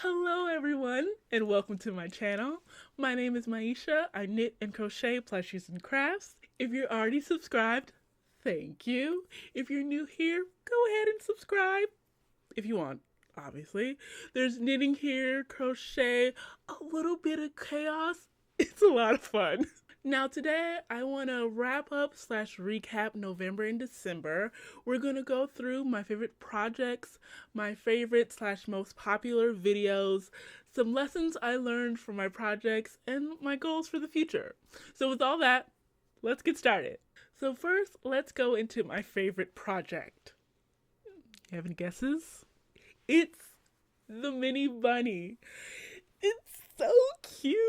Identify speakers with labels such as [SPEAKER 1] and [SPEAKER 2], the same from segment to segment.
[SPEAKER 1] Hello everyone and welcome to my channel. My name is Maisha. I knit and crochet plushies and crafts. If you're already subscribed, thank you. If you're new here, go ahead and subscribe if you want, obviously. There's knitting here, crochet, a little bit of chaos. It's a lot of fun. Now today I want to wrap up slash recap November and December. We're going to go through my favorite projects, my favorite slash most popular videos, some lessons I learned from my projects, and my goals for the future. So with all that, let's get started. So first, let's go into my favorite project. You have any guesses? It's the mini bunny. It's so cute.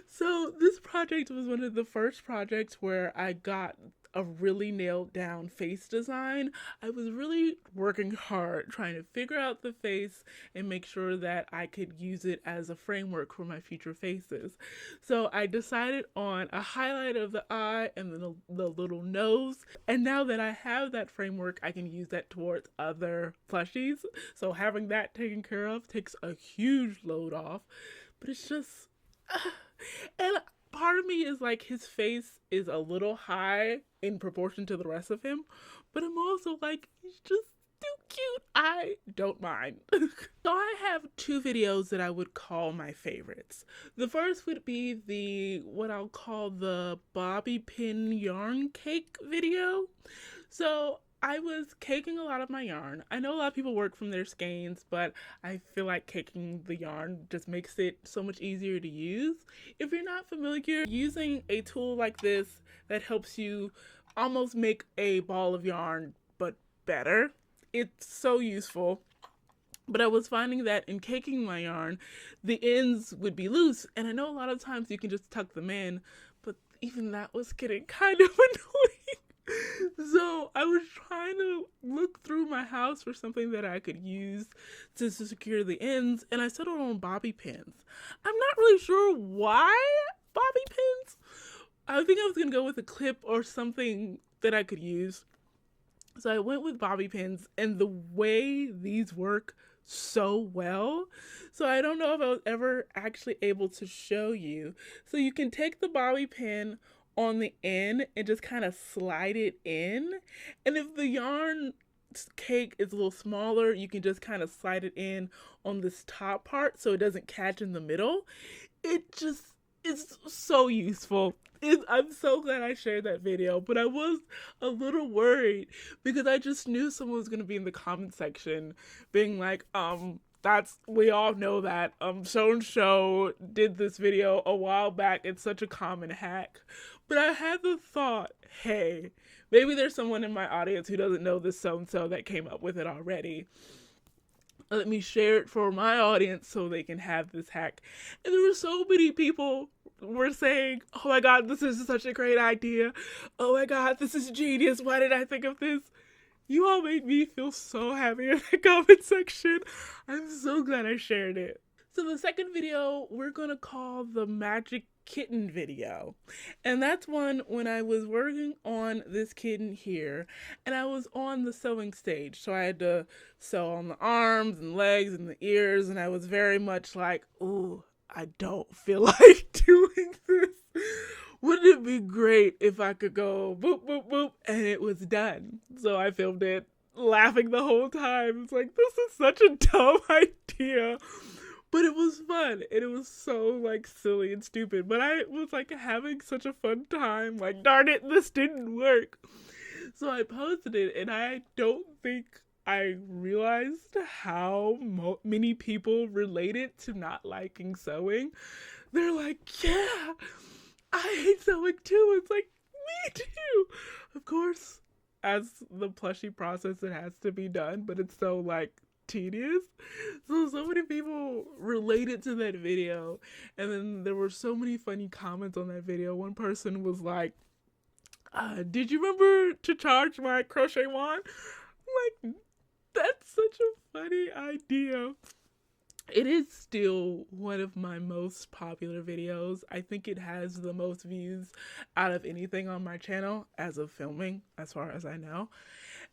[SPEAKER 1] So this project was one of the first projects where I got a really nailed down face design. I was really working hard trying to figure out the face and make sure that I could use it as a framework for my future faces. So I decided on a highlight of the eye and then the little nose. And now that I have that framework, I can use that towards other plushies. So having that taken care of takes a huge load off. But it's just, and part of me is like his face is a little high in proportion to the rest of him, but I'm also like, he's just too cute. I don't mind. So I have two videos that I would call my favorites. The first would be what I'll call the bobby pin yarn cake video. So I was caking a lot of my yarn. I know a lot of people work from their skeins, but I feel like caking the yarn just makes it so much easier to use. If you're not familiar, using a tool like this that helps you almost make a ball of yarn, but better, it's so useful. But I was finding that in caking my yarn, the ends would be loose, and I know a lot of times you can just tuck them in, but even that was getting kind of annoying. So I was trying to look through my house for something that I could use to secure the ends, and I settled on bobby pins. I'm not really sure why bobby pins. I think I was gonna go with a clip or something that I could use. So I went with bobby pins, and the way these work so well. So I don't know if I was ever actually able to show you. So you can take the bobby pin on the end and just kind of slide it in. And if the yarn cake is a little smaller, you can just kind of slide it in on this top part so it doesn't catch in the middle. It just is so useful. I'm so glad I shared that video, but I was a little worried because I just knew someone was going to be in the comment section being like, that's, we all know that so and so did this video a while back. It's such a common hack. But I had the thought, hey, maybe there's someone in my audience who doesn't know this so and so that came up with it already. Let me share it for my audience so they can have this hack. And there were so many people were saying, oh my god, this is such a great idea. Oh my god, this is genius. Why did I think of this? You all made me feel so happy in the comment section. I'm so glad I shared it. So the second video we're gonna call the magic kitten video. And that's one when I was working on this kitten here and I was on the sewing stage. So I had to sew on the arms and legs and the ears, and I was very much like, ooh, I don't feel like doing this. Wouldn't it be great if I could go boop, boop, boop, and it was done? So I filmed it laughing the whole time. It's like, this is such a dumb idea. But it was fun, and it was so, like, silly and stupid. But I was, like, having such a fun time. Like, darn it, this didn't work. So I posted it, and I don't think I realized how many people related to not liking sewing. They're like, yeah, I hate sewing too. It's like, me too. Of course, as the plushie process, it has to be done, but it's so, like, tedious. So many people related to that video, and then there were so many funny comments on that video. One person was like, did you remember to charge my crochet wand? I'm like, that's such a funny idea. It is still one of my most popular videos. I think it has the most views out of anything on my channel as of filming, as far as I know.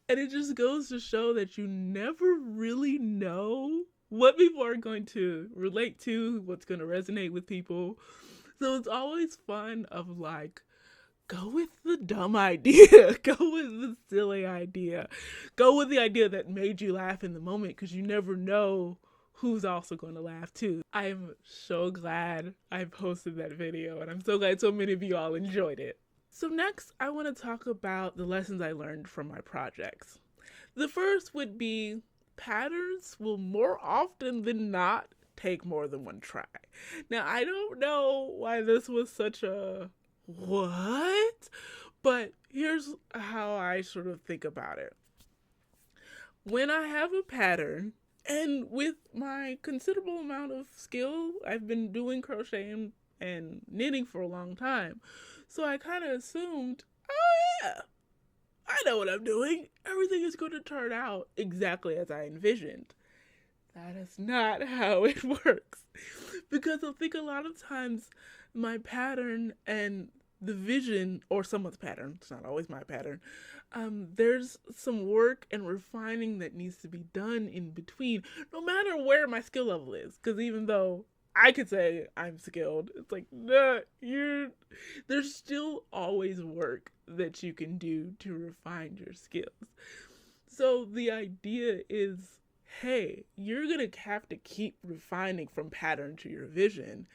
[SPEAKER 1] And it just goes to show that you never really know what people are going to relate to, what's going to resonate with people. So it's always fun of like, go with the dumb idea, go with the silly idea, go with the idea that made you laugh in the moment, because you never know who's also going to laugh too. I'm so glad I posted that video, and I'm so glad so many of you all enjoyed it. So next, I want to talk about the lessons I learned from my projects. The first would be patterns will more often than not take more than one try. Now, I don't know why this was such a what? But here's how I sort of think about it. When I have a pattern, and with my considerable amount of skill, I've been doing crocheting and knitting for a long time. So I kind of assumed, oh yeah, I know what I'm doing. Everything is going to turn out exactly as I envisioned. That is not how it works. Because I think a lot of times my pattern and the vision, or someone's pattern, it's not always my pattern, there's some work and refining that needs to be done in between, no matter where my skill level is. Because even though I could say I'm skilled, it's like, nah, there's still always work that you can do to refine your skills. So the idea is, hey, you're going to have to keep refining from pattern to your vision,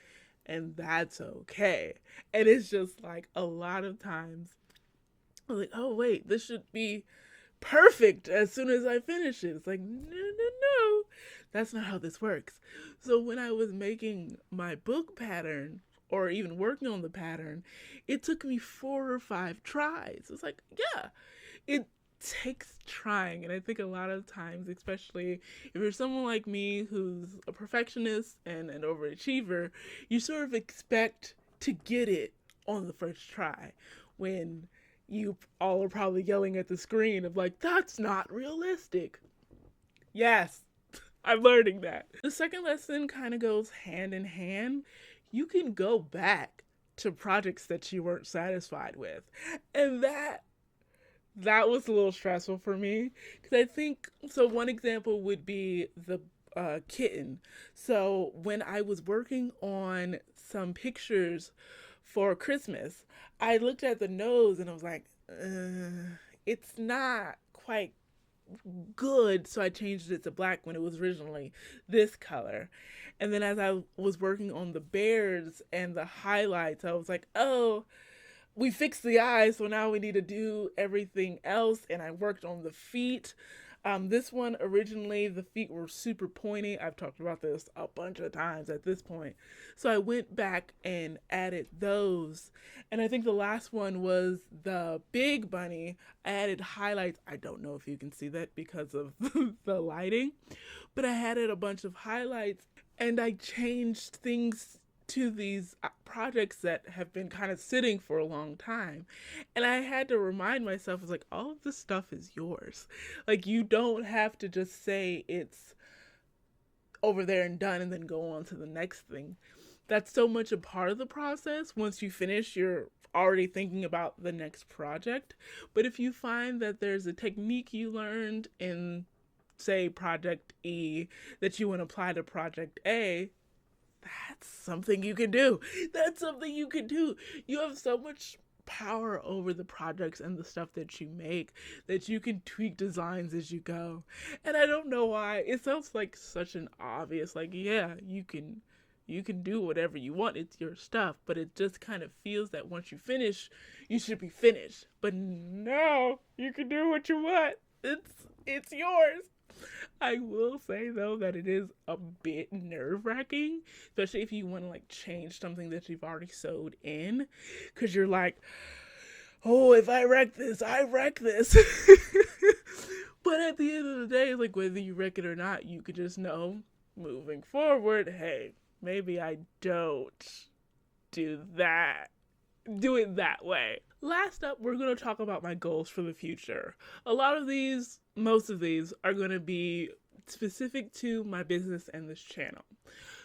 [SPEAKER 1] and that's okay. And it's just like a lot of times, I'm like, oh, wait, this should be perfect as soon as I finish it. It's like, no, that's not how this works. So when I was making my book pattern, or even working on the pattern, it took me 4 or 5 tries. It's like, yeah, it takes trying. And I think a lot of times, especially if you're someone like me who's a perfectionist and an overachiever, you sort of expect to get it on the first try, when you all are probably yelling at the screen of like, that's not realistic. Yes, I'm learning that. The second lesson kind of goes hand in hand. You can go back to projects that you weren't satisfied with. And that was a little stressful for me, because I think, so one example would be the kitten. So when I was working on some pictures for Christmas, I looked at the nose and I was like, it's not quite good, so I changed it to black when it was originally this color. And then as I was working on the bears and the highlights, I was like, oh, we fixed the eyes, so now we need to do everything else. And I worked on the feet. This one, originally, the feet were super pointy. I've talked about this a bunch of times at this point. So I went back and added those. And I think the last one was the big bunny. I added highlights. I don't know if you can see that because of the lighting, but I added a bunch of highlights, and I changed things to these projects that have been kind of sitting for a long time. And I had to remind myself, it's like, all of this stuff is yours. Like, you don't have to just say it's over there and done and then go on to the next thing. That's so much a part of the process. Once you finish, you're already thinking about the next project. But if you find that there's a technique you learned in, say, project E that you want to apply to project A, that's something you can do. That's something you can do. You have so much power over the projects and the stuff that you make that you can tweak designs as you go. And I don't know why. It sounds like such an obvious, like, yeah, you can do whatever you want. It's your stuff. But it just kind of feels that once you finish, you should be finished. But no, you can do what you want. It's yours. I will say, though, that it is a bit nerve-wracking, especially if you want to, like, change something that you've already sewed in, because you're like, oh, if I wreck this, I wreck this. But at the end of the day, like, whether you wreck it or not, you could just know, moving forward, hey, maybe I don't do it that way. Last up, we're going to talk about my goals for the future. Most of these are going to be specific to my business and this channel.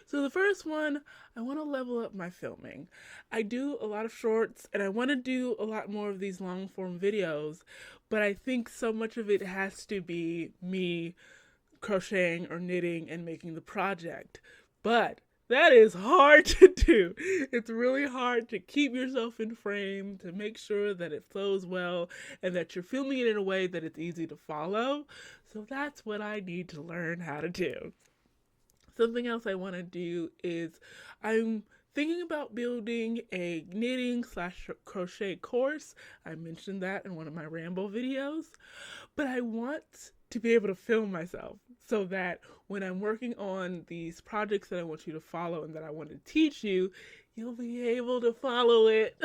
[SPEAKER 1] So the first one, I want to level up my filming. I do a lot of shorts, and I want to do a lot more of these long form videos, but I think so much of it has to be me crocheting or knitting and making the project. But that is hard to do. It's really hard to keep yourself in frame, to make sure that it flows well, and that you're filming it in a way that it's easy to follow. So that's what I need to learn how to do. Something else I want to do is I'm thinking about building a knitting slash crochet course. I mentioned that in one of my Rambo videos, but I want to be able to film myself so that when I'm working on these projects that I want you to follow and that I want to teach you, you'll be able to follow it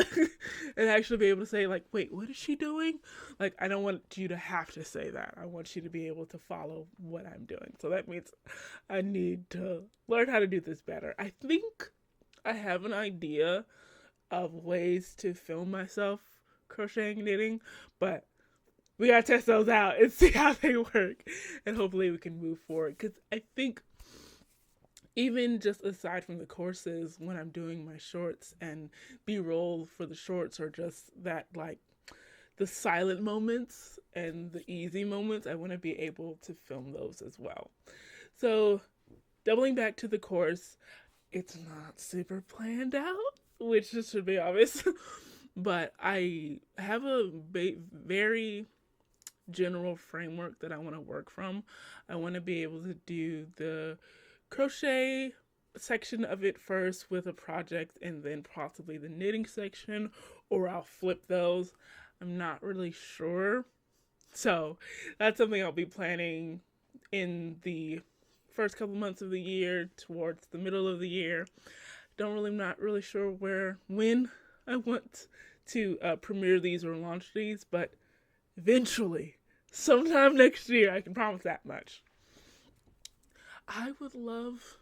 [SPEAKER 1] and actually be able to say, like, wait, what is she doing? Like, I don't want you to have to say that. I want you to be able to follow what I'm doing. So that means I need to learn how to do this better. I think I have an idea of ways to film myself crocheting, knitting, but we gotta test those out and see how they work, and hopefully we can move forward. Because I think even just aside from the courses, when I'm doing my shorts and B-roll for the shorts, or just that, like, the silent moments and the easy moments, I want to be able to film those as well. So doubling back to the course, it's not super planned out, which just should be obvious, but I have a very general framework that I want to work from. I want to be able to do the crochet section of it first with a project, and then possibly the knitting section, or I'll flip those. I'm not really sure. So that's something I'll be planning in the first couple months of the year, towards the middle of the year. Not really sure when I want to premiere these or launch these, but eventually, sometime next year, I can promise that much. I would love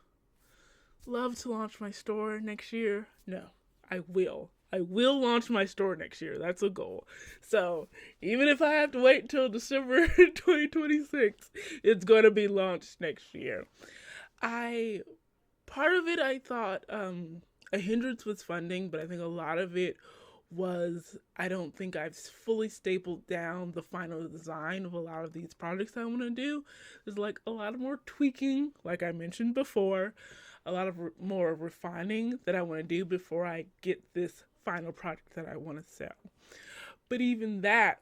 [SPEAKER 1] to launch my store next year. No, I will. I will launch my store next year. That's a goal. So even if I have to wait until December 2026, it's going to be launched next year. Part of it, I thought a hindrance was funding, but I think a lot of it was I don't think I've fully stapled down the final design of a lot of these projects I want to do. There's like a lot of more tweaking, like I mentioned before, a lot of more refining that I want to do before I get this final project that I want to sell. But even that,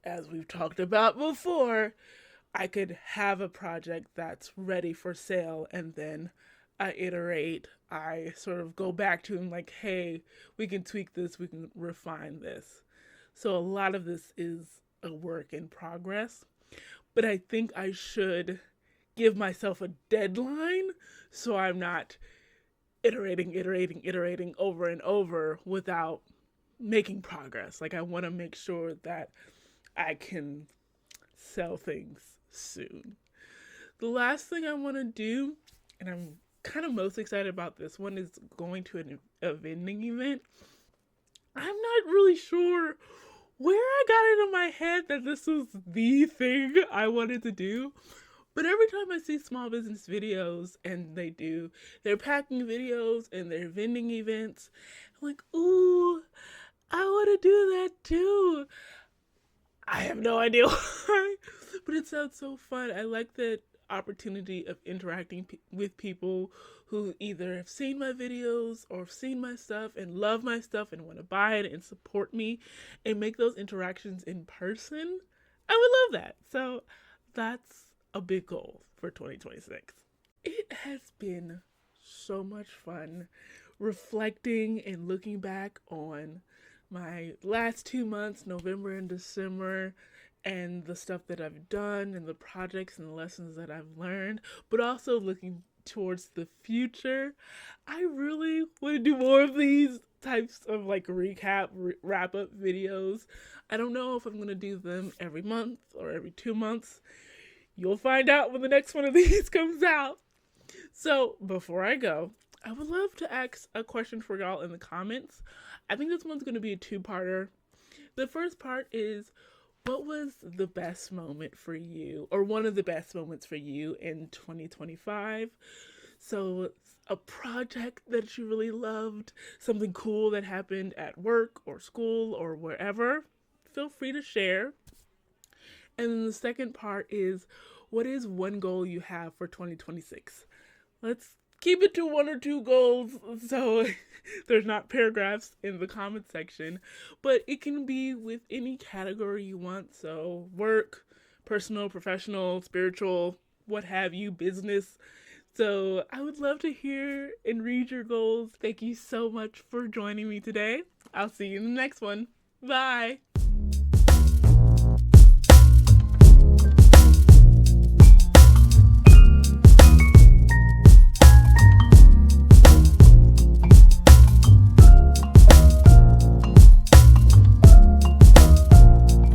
[SPEAKER 1] as we've talked about before, I could have a project that's ready for sale, and then I iterate, I sort of go back to him like, hey, we can tweak this, we can refine this. So a lot of this is a work in progress, but I think I should give myself a deadline so I'm not iterating over and over without making progress. Like, I want to make sure that I can sell things soon. The last thing I want to do, and I'm kind of most excited about this one, is going to a vending event. I'm not really sure where I got it in my head that this was the thing I wanted to do. But every time I see small business videos and they're packing videos and they're vending events, I'm like, ooh, I want to do that too. I have no idea why, but it sounds so fun. I like the opportunity of interacting with people who either have seen my videos or have seen my stuff and love my stuff and want to buy it and support me and make those interactions in person. I would love that. So that's a big goal for 2026. It has been so much fun reflecting and looking back on my last 2 months, November and December, and the stuff that I've done and the projects and the lessons that I've learned, but also looking towards the future. I really want to do more of these types of like recap, wrap up videos. I don't know if I'm going to do them every month or every 2 months. You'll find out when the next one of these comes out. So before I go, I would love to ask a question for y'all in the comments. I think this one's going to be a two-parter. The first part is, what was the best moment for you, or one of the best moments for you in 2025? So a project that you really loved, something cool that happened at work or school or wherever, feel free to share. And then the second part is, what is one goal you have for 2026? Let's keep it to one or two goals so there's not paragraphs in the comment section, but it can be with any category you want. So, work, personal, professional, spiritual, what have you, business. So, I would love to hear and read your goals. Thank you so much for joining me today. I'll see you in the next one. Bye.